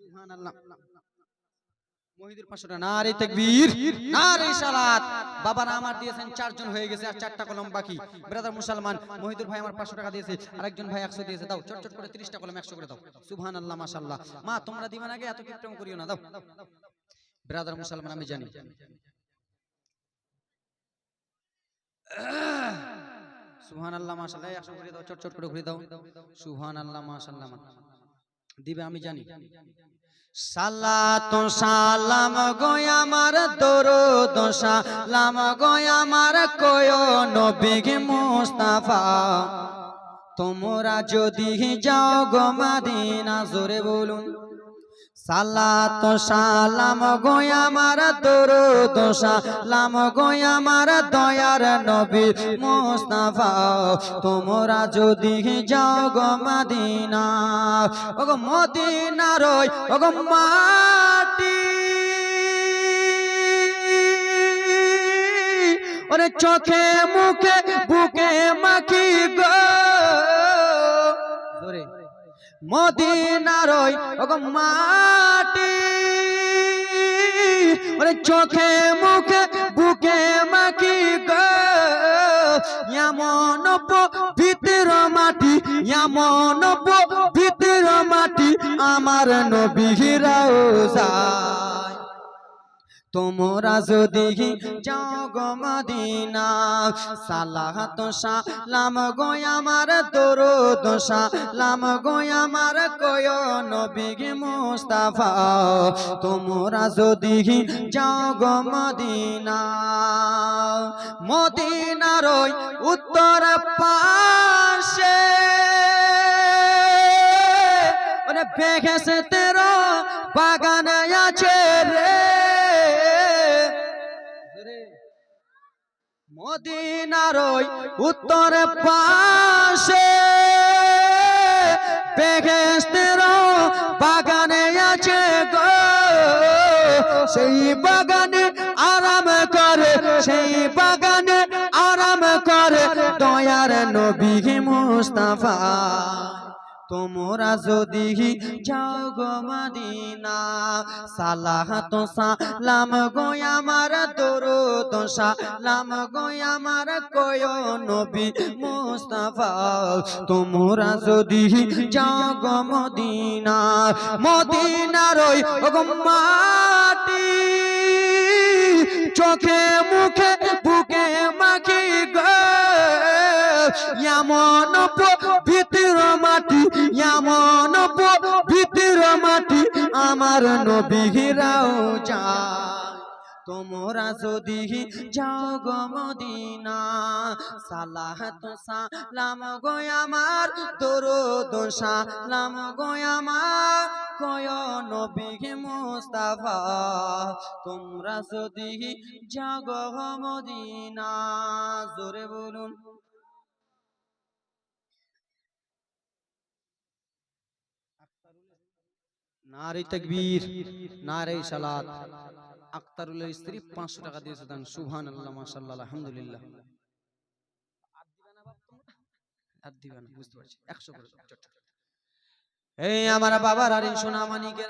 সুবহানাল্লাহ মহিদুর 500 টাকা নারে তাকবীর নারে সালাত বাবারা আমার দিয়েছেন 4 জন হয়ে গেছে আর 4টা কলম বাকি ব্রাদার মুসলমান মহিদুর ভাই আমার 500 টাকা দিয়েছে আরেকজন ভাই 100 দিয়েছে দাও চট চট করে 30টা কলম 100 করে দাও সুবহানাল্লাহ মাশাআল্লাহ মা তোমরা দিবা না গে এত কিপটম করিও না দাও ব্রাদার মুসলমান আমি জানি সুবহানাল্লাহ মাশাআল্লাহ 100 করে দাও চট চট করে ঘুরে দাও সুবহানাল্লাহ মাশাআল্লাহ দিবে আমি জানি সালাত সালাম গো আমার দরুদ সালাম গো আমার কয় নবী মুস্তাফা তোমরা যদি যাও গো মদিনা জোরে বলুন সালাত সালাম গো আমার দরুদ সালাম গো আমার দয়ার নবী মুস্তাফা তোমরা যদি যাও গো মদিনা ও গো মদিনার ও গো মাটি ওরে চোখে মুখে বুকে মাখি গো জোরে মদিনার ও গো মাটি ওরে চোখে মুখে বুকে মাখি গো এমন পবিত্র মাটি এমন পবিত্র মাটি আমার নবীর রওজা তোমরা যদি যাও গো মদিনা সালাত সালাম গো আমার দরুদ সালাম গো আমার কয় নবী মুস্তাফা তোমরা যদি যাও গো মদিনা মদিনার উত্তর পাশে ওরে বেহেশতের বাগান আছে রে মদিনার উত্তর পাশে বেহেশতের বাগানে আছে গো সেই বাগানে আরাম করে সেই বাগানে আরাম করে দয়ার নবী মুস্তাফা তোমরা যদি যাও গো মদিনা সালাত সালাম গো আমার দরুদ সালাম গো আমার কয় নবী মুস্তাফা তোমরা যদি যাও গো মদিনা মদিনার ওই গো মাটি চোখে মুখে বুকে মাখি গো এমন পবিত্র মাটি এমন পবিত্র মাটি আমার নবীর রওজা তোমরা যদি যাও গো মদিনা সালাত সালাম গো আমার দরুদ সালাম গো আমার কয় নবী মুস্তাফা তোমরা যদি যাও গো মদিনা জোরে বলুন নারে তাকবীর নারে সালাত আক্তারুলের স্ত্রী 500 টাকা দিয়েছে দান সুবহানাল্লাহ মাশাআল্লাহ আলহামদুলিল্লাহ আর দিবেন বুঝতে পারছি 100 করে এই আমার বাবার আর সোনামানিকের